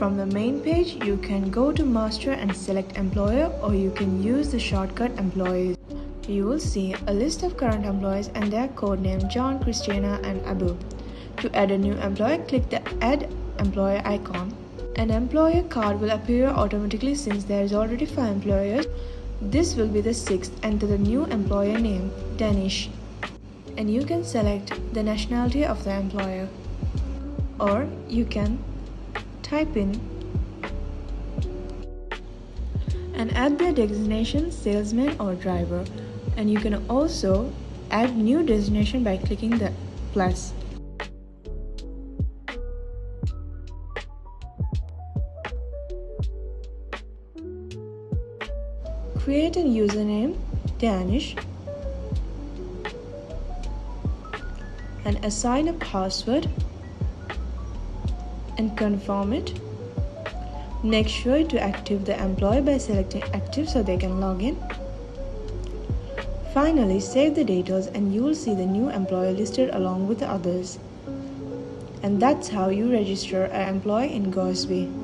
From the main page, you can go to Master and select Employer, or you can use the shortcut Employees. You will see a list of current employees and their code name John, Christina, and Abu. To add a new employee, click the Add Employer icon. An employer card will appear automatically since there is already 5 employers. This will be the 6th. Enter the new employer name, Danish. And you can select the nationality of the employer. Or you can type in and add their designation, salesman or driver. And you can also add new designation by clicking the plus. Create a username, Danish, and assign a password and confirm it. Make sure to active the employee by selecting active so they can log in. Finally, save the details and you will see the new employee listed along with the others. And that's how you register an employee in Gozzbe.